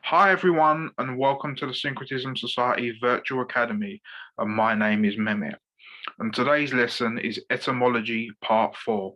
Hi, everyone, and welcome to the Syncretism Society Virtual Academy. And my name is Mehmet. And today's lesson is Etymology Part 4.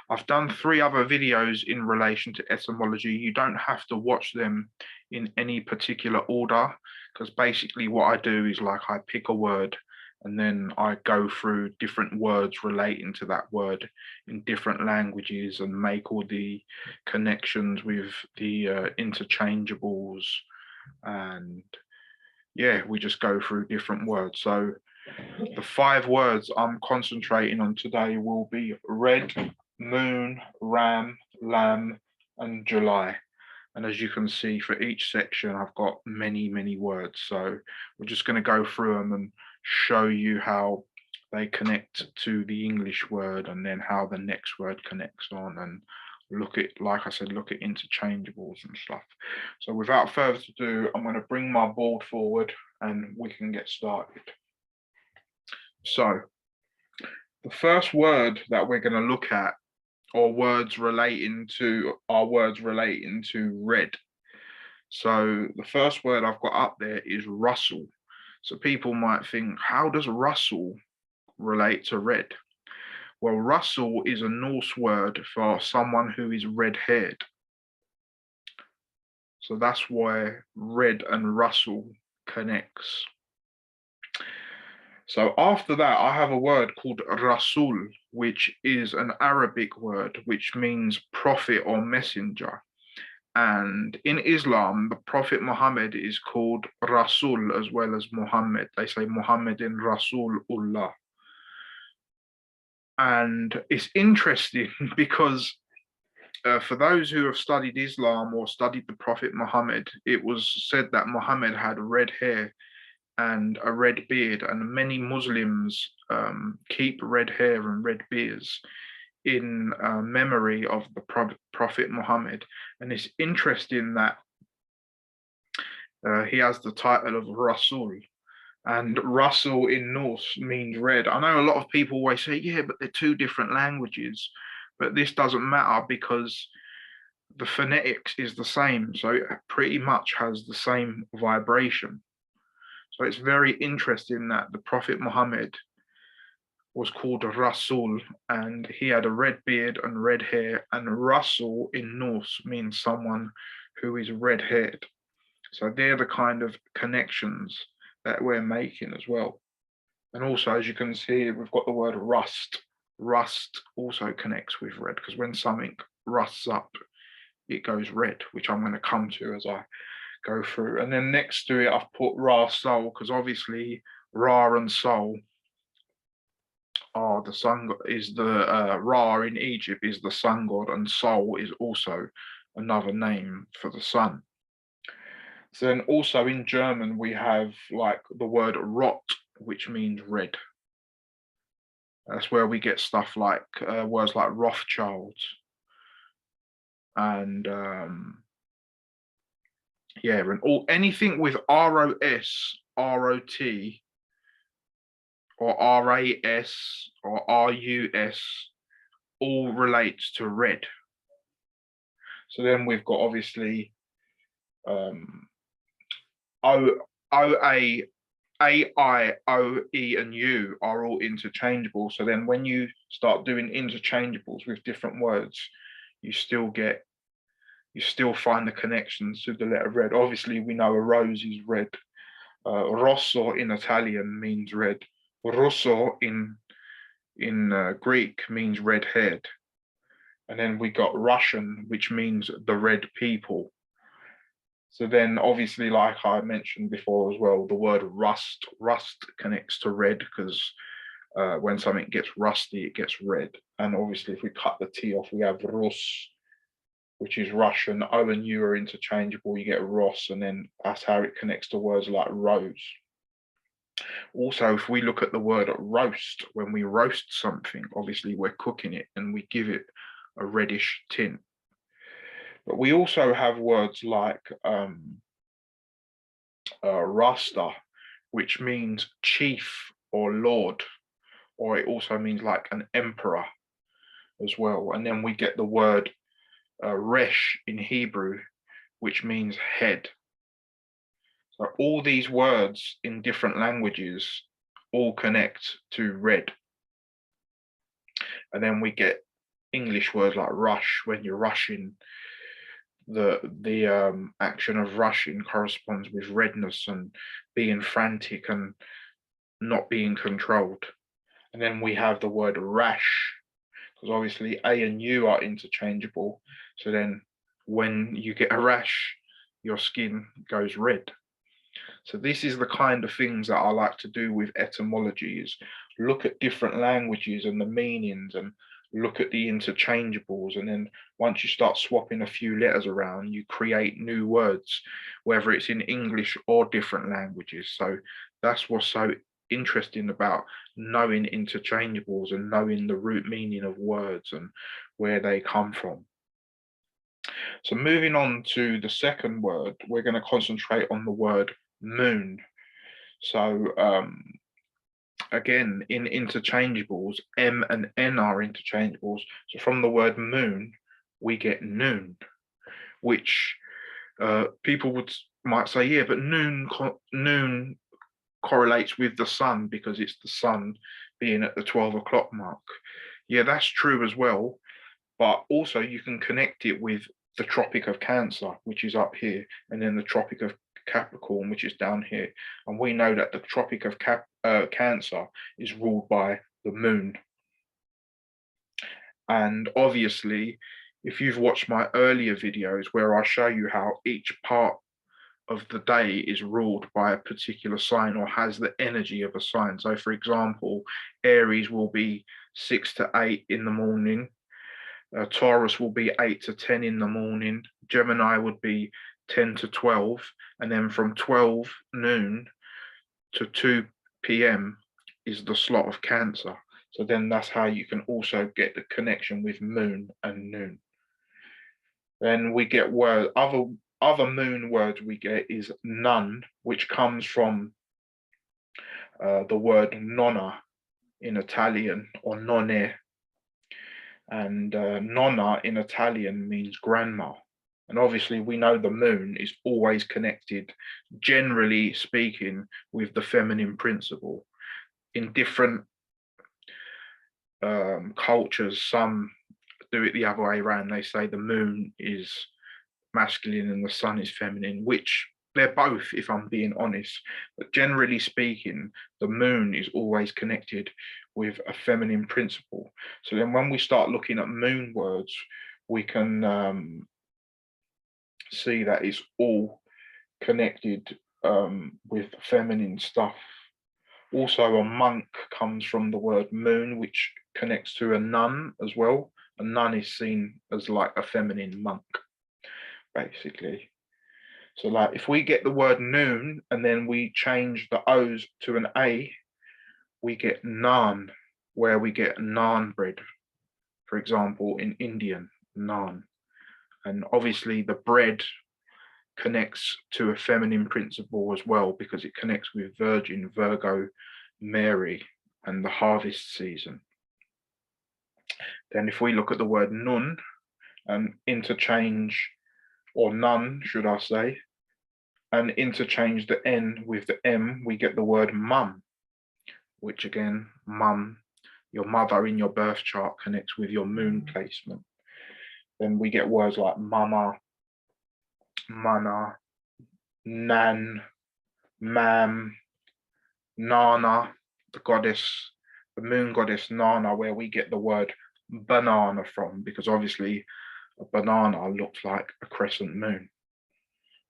I've done 3 other videos in relation to etymology. You don't have to watch them in any particular order, because basically what I do is like I pick a word and then I go through different words relating to that word in different languages and make all the connections with the interchangeables. And yeah, we just go through different words. So the 5 words I'm concentrating on today will be red, moon, ram, lamb, and July. And as you can see, for each section, I've got many words. So we're just going to go through them and show you how they connect to the English word and then how the next word connects on, and look at, like I said, look at interchangeables and stuff. So without further ado, I'm going to bring my board forward and we can get started. So the first word that we're going to look at are words relating to red. So the first word I've got up there is rustle. So people might think, how does rustle relate to red? Well, rustle is a Norse word for someone who is red-haired. So that's why red and rustle connects. So after that, I have a word called Rasul, which is an Arabic word, which means prophet or messenger. And in Islam, the Prophet Muhammad is called Rasul as well as Muhammad. They say Muhammadin Rasulullah. And it's interesting because for those who have studied Islam or studied the Prophet Muhammad, it was said that Muhammad had red hair and a red beard, and many Muslims keep red hair and red beards in memory of the Prophet Muhammad. And it's interesting that he has the title of Rasul, and Rasul in Norse means red. I know a lot of people always say, yeah, but they're 2 different languages, but this doesn't matter because the phonetics is the same, so it pretty much has the same vibration. So it's very interesting that the Prophet Muhammad was called Rasul, and he had a red beard and red hair, and Rasul in Norse means someone who is red-haired. So they're the kind of connections that we're making as well. And also, as you can see, we've got the word rust. Rust also connects with red, because when something rusts up, it goes red, which I'm going to come to as I go through. And then next to it, I've put Ra Sol, because obviously Ra and Sol are the sun, is the Ra in Egypt is the sun god, and Sol is also another name for the sun. So then also in German, we have like the word rot, which means red. That's where we get stuff like words like Rothschild and yeah, and anything with ROS, ROT, or RAS or RUS all relates to red. So then we've got obviously OA, AI, OE, and U are all interchangeable. So then when you start doing interchangeables with different words, you still find the connections to the letter red. Obviously, we know a rose is red. Rosso in Italian means red. Rosso in Greek means red-haired. And then we got Russian, which means the red people. So then obviously, like I mentioned before as well, the word rust connects to red, because when something gets rusty, it gets red. And obviously, if we cut the T off, we have Rus, which is Russian. O and U are interchangeable. You get Ross, and then that's how it connects to words like rose. Also, if we look at the word roast, when we roast something, obviously we're cooking it and we give it a reddish tint. But we also have words like Rasta, which means chief or lord, or it also means like an emperor as well. And then we get the word resh in Hebrew, which means head. So all these words in different languages all connect to red. And then we get English words like rush. When you're rushing, the action of rushing corresponds with redness and being frantic and not being controlled. And then we have the word rash, because obviously A and U are interchangeable. So then when you get a rash, your skin goes red. So this is the kind of things that I like to do with etymology, is look at different languages and the meanings, and look at the interchangeables. And then once you start swapping a few letters around, you create new words, whether it's in English or different languages. So that's what's so interesting about knowing interchangeables and knowing the root meaning of words and where they come from. So moving on to the second word, we're going to concentrate on the word moon. So again, in interchangeables, M and N are interchangeables. So from the word moon, we get noon, which people might say, yeah, but noon correlates with the sun because it's the sun being at the 12 o'clock mark. Yeah, that's true as well. But also you can connect it with the Tropic of Cancer, which is up here, and then the Tropic of Capricorn, which is down here. And we know that the Tropic of Cancer is ruled by the moon. And obviously, if you've watched my earlier videos where I show you how each part of the day is ruled by a particular sign or has the energy of a sign. So for example, Aries will be 6 to 8 in the morning. Taurus will be 8 to 10 in the morning. Gemini would be 10 to 12. And then from 12 noon to 2 p.m. is the slot of Cancer. So then that's how you can also get the connection with moon and noon. Then we get other moon words we get is nun, which comes from the word nonna in Italian, or nonne. And nonna in Italian means grandma. And obviously we know the moon is always connected, generally speaking, with the feminine principle. In different cultures, some do it the other way around. They say the moon is masculine and the sun is feminine, which they're both, if I'm being honest. But generally speaking, the moon is always connected with a feminine principle. So then when we start looking at moon words, we can see that it's all connected with feminine stuff. Also, a monk comes from the word moon, which connects to a nun as well. A nun is seen as like a feminine monk, basically. So like if we get the word noon and then we change the O's to an A, we get naan, where we get naan bread, for example, in Indian, naan. And obviously the bread connects to a feminine principle as well, because it connects with Virgin, Virgo, Mary, and the harvest season. Then if we look at the word nun and interchange, or none, should I say, and interchange the N with the M, we get the word mum, which again, mum, your mother in your birth chart, connects with your moon placement. Then we get words like mama, mana, nan, mam, nana, the goddess, the moon goddess Nana, where we get the word banana from, because obviously a banana looks like a crescent moon.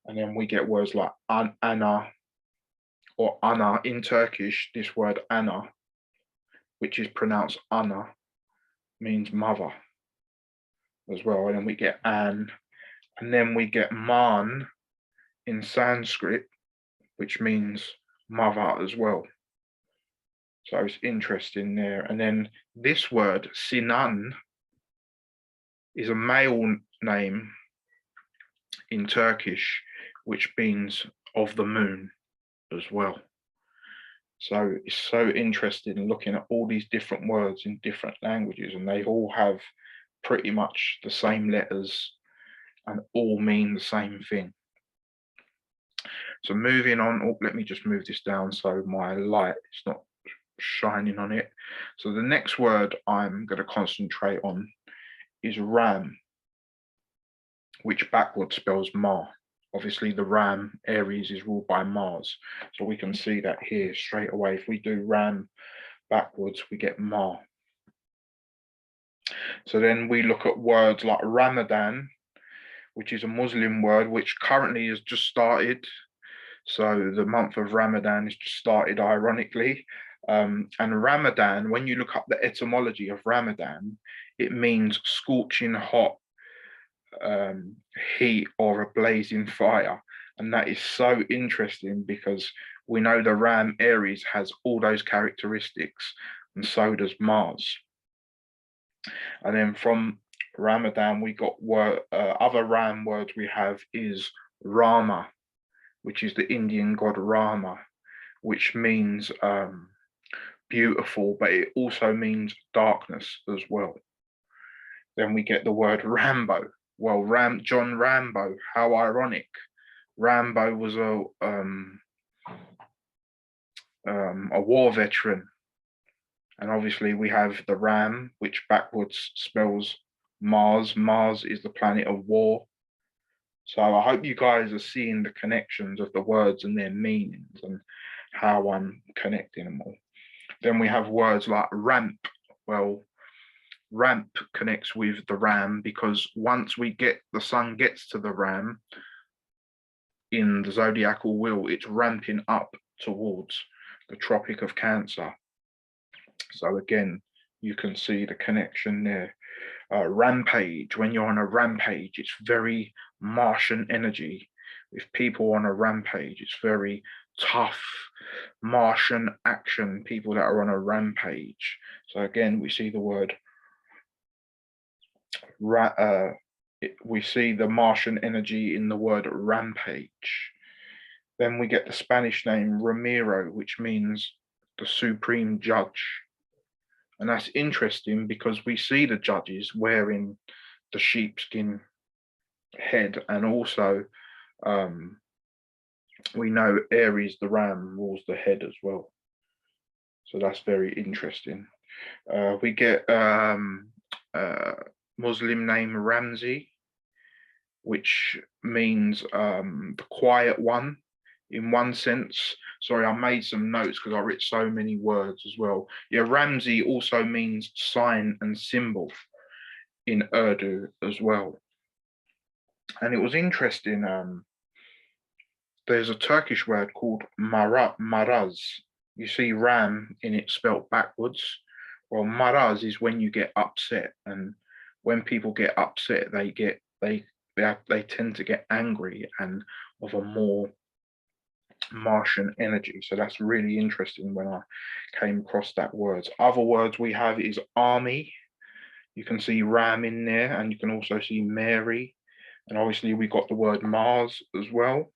And then we get words like Anna or Ana in Turkish. This word Ana, which is pronounced Ana, means mother as well. And then we get An, and then we get Man in Sanskrit, which means mother as well. So it's interesting there. And then this word Sinan is a male name in Turkish, which means of the moon as well. So it's so interesting looking at all these different words in different languages, and they all have pretty much the same letters and all mean the same thing. So moving on, oh, let me just move this down so my light is not shining on it. So the next word I'm going to concentrate on is ram, which backwards spells Ma. Obviously, the ram, Aries, is ruled by Mars. So we can see that here straight away. If we do ram backwards, we get Ma. So then we look at words like Ramadan, which is a Muslim word, which currently has just started. So the month of Ramadan has just started, ironically. And Ramadan, when you look up the etymology of Ramadan, it means scorching hot heat or a blazing fire. And that is so interesting because we know the Ram Aries has all those characteristics, and so does Mars. And then from Ramadan, we got other Ram words we have is Rama, which is the Indian god Rama, which means beautiful, but it also means darkness as well. Then we get the word Rambo. Well, John Rambo, how ironic. Rambo was a war veteran. And obviously we have the Ram, which backwards spells Mars. Mars is the planet of war. So I hope you guys are seeing the connections of the words and their meanings and how I'm connecting them all. Then we have words like ramp. Well, ramp connects with the ram because once the sun gets to the ram in the zodiacal wheel, it's ramping up towards the Tropic of Cancer. So again, you can see the connection there. Rampage, when you're on a rampage, it's very Martian energy. With people on a rampage, it's very tough Martian action, people that are on a rampage. So again, we see the word, we see the Martian energy in the word rampage. Then we get the Spanish name Ramiro, which means the supreme judge. And that's interesting because we see the judges wearing the sheepskin head, and also we know Aries, the ram, rules the head as well. So that's very interesting. We get Muslim name Ramzi, which means the quiet one in one sense. Sorry, I made some notes because I wrote so many words as well. Yeah, Ramzi also means sign and symbol in Urdu as well. And it was interesting, there's a Turkish word called maraz. You see ram in it spelt backwards. Well, maraz is when you get upset, and when people get upset, they tend to get angry and of a more Martian energy. So that's really interesting when I came across that word. Other words we have is army. You can see ram in there, and you can also see Mary. And obviously we got the word Mars as well.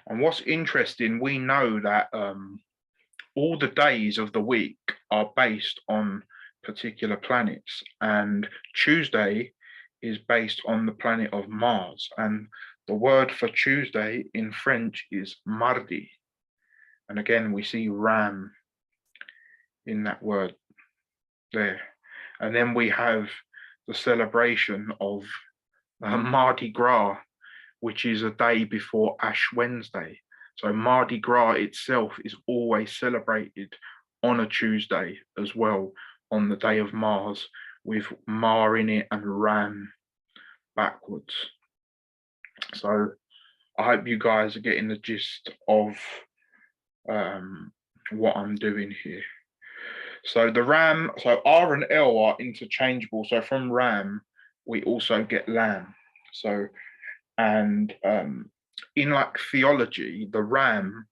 And what's interesting, we know that all the days of the week are based on particular planets, and Tuesday is based on the planet of Mars. And the word for Tuesday in French is mardi. And again, we see ram in that word there. And then we have the celebration of Mardi Gras, which is a day before Ash Wednesday. So Mardi Gras itself is always celebrated on a Tuesday as well, on the day of Mars, with Ma in it and Ram backwards. So I hope you guys are getting the gist of what I'm doing here. So the Ram, so R and L are interchangeable. So from Ram, we also get Lamb. So, and in like theology, the ram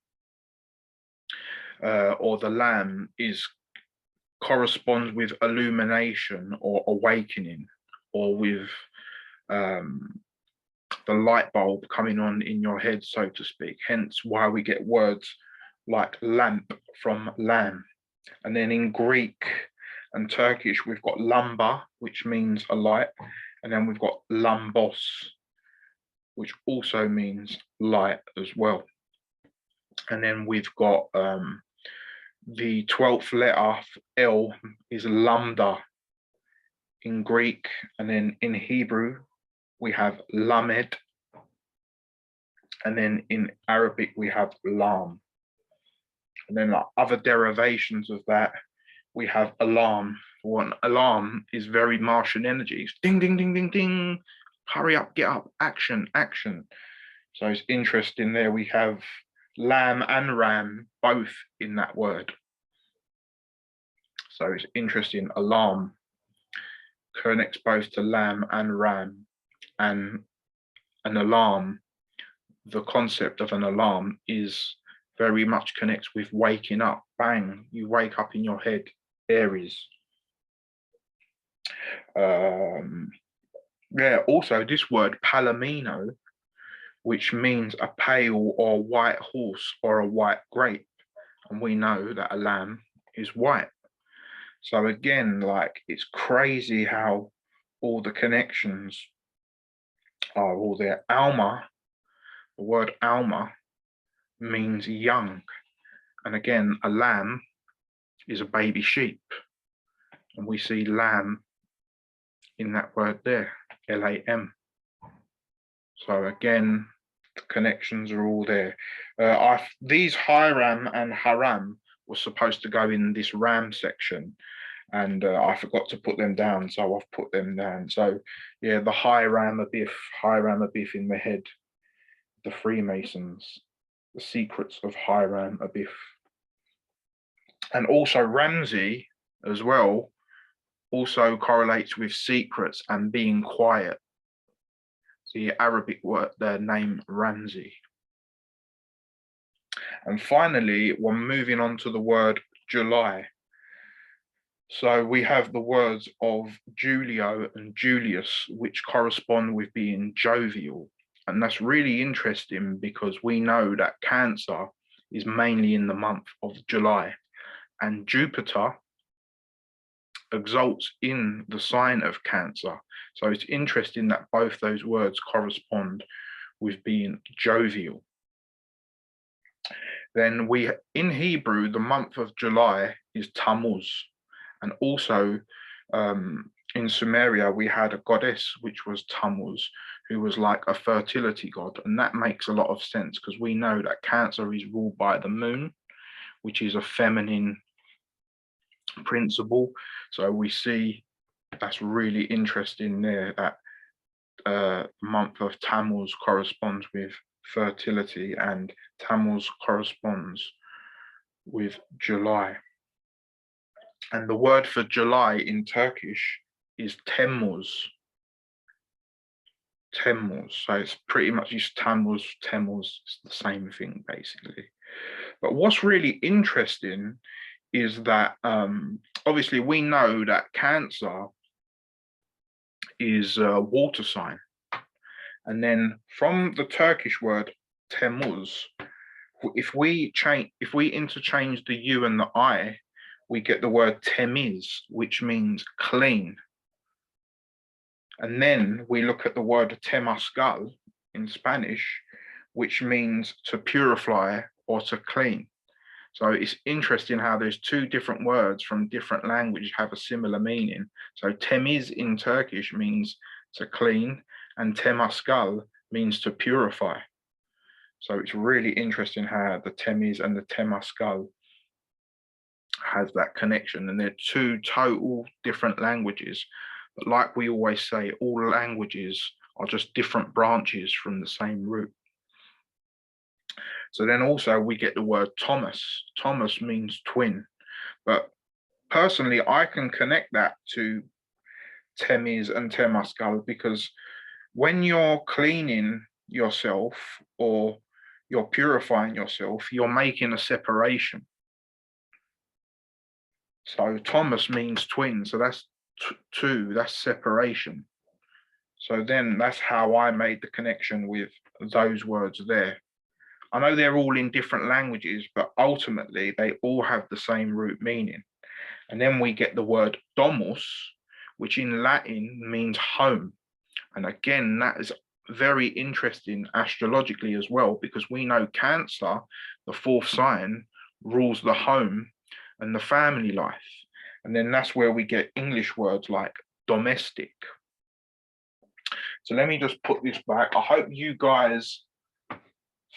or the lamb corresponds with illumination or awakening, or with the light bulb coming on in your head, so to speak. Hence why we get words like lamp from lamb. And then in Greek and Turkish, we've got lamba, which means a light, and then we've got lambos, which also means light as well. And then we've got the 12th letter, L, is lambda in Greek. And then in Hebrew, we have lamed. And then in Arabic, we have lam. And then like other derivations of that, we have alarm. One alarm is very Martian energy. It's ding, ding, ding, ding, ding. Hurry up, get up, action, action. So it's interesting there. We have lamb and ram both in that word. So it's interesting. Alarm connects both to lamb and ram. And an alarm, the concept of an alarm is very much connects with waking up. Bang, you wake up in your head, Aries. Yeah, also this word palomino, which means a pale or white horse or a white grape. And we know that a lamb is white. So again, like it's crazy how all the connections are all there. Alma, the word alma means young. And again, a lamb is a baby sheep. And we see lamb in that word there, L-A-M. So again, the connections are all there. These Hiram and Haram were supposed to go in this Ram section, and I forgot to put them down, so I've put them down. So yeah, the Hiram Abiff in the head, the Freemasons, the secrets of Hiram Abiff. And also Ramsey as well also correlates with secrets and being quiet. The Arabic word, the name Ramsey. And finally, we're moving on to the word July. So we have the words of Julio and Julius, which correspond with being jovial. And that's really interesting because we know that Cancer is mainly in the month of July, and Jupiter exalts in the sign of Cancer. So it's interesting that both those words correspond with being jovial. Then in Hebrew, the month of July is Tammuz. And also in Sumeria, we had a goddess, which was Tammuz, who was like a fertility god. And that makes a lot of sense because we know that Cancer is ruled by the moon, which is a feminine principle. So we see that's really interesting there, that month of Tammuz corresponds with fertility, and Tammuz corresponds with July. And the word for July in Turkish is Temmuz. Temmuz. So it's pretty much just Tammuz, it's the same thing basically. But what's really interesting is that obviously we know that Cancer is a water sign. And then from the Turkish word Temmuz, if we interchange the U and the I, we get the word temiz, which means clean. And then we look at the word temascal in Spanish, which means to purify or to clean. So it's interesting how there's two different words from different languages have a similar meaning. So temiz in Turkish means to clean, and temascal means to purify. So it's really interesting how the temiz and the temascal has that connection, and they're two total different languages. But like we always say, all languages are just different branches from the same root. So then also we get the word Thomas. Thomas means twin. But personally, I can connect that to Temiz and Temascal, because when you're cleaning yourself or you're purifying yourself, you're making a separation. So Thomas means twin. So that's two, that's separation. So then that's how I made the connection with those words there. I know they're all in different languages, but ultimately they all have the same root meaning. And then we get the word domus, which in Latin means home. And again, that is very interesting astrologically as well, because we know Cancer, the fourth sign, rules the home and the family life. And then that's where we get English words like domestic. So let me just put this back. I hope you guys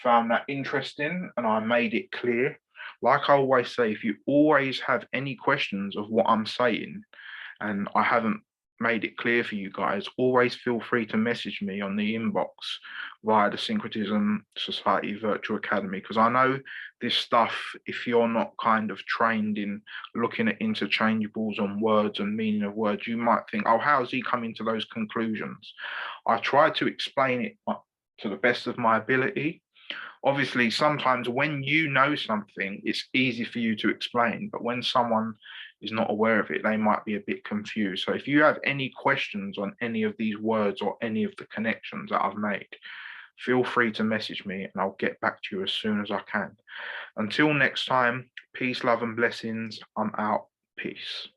found that interesting and I made it clear. Like I always say, if you always have any questions of what I'm saying and I haven't made it clear for you guys, always feel free to message me on the inbox via the Syncretism Society Virtual Academy, because I know this stuff, if you're not kind of trained in looking at interchangeables on words and meaning of words, you might think, oh, how's he coming to those conclusions? I try to explain it to the best of my ability. Obviously, sometimes when you know something, it's easy for you to explain, but when someone is not aware of it, they might be a bit confused. So if you have any questions on any of these words or any of the connections that I've made, feel free to message me and I'll get back to you as soon as I can. Until next time, peace, love, and blessings. I'm out. Peace.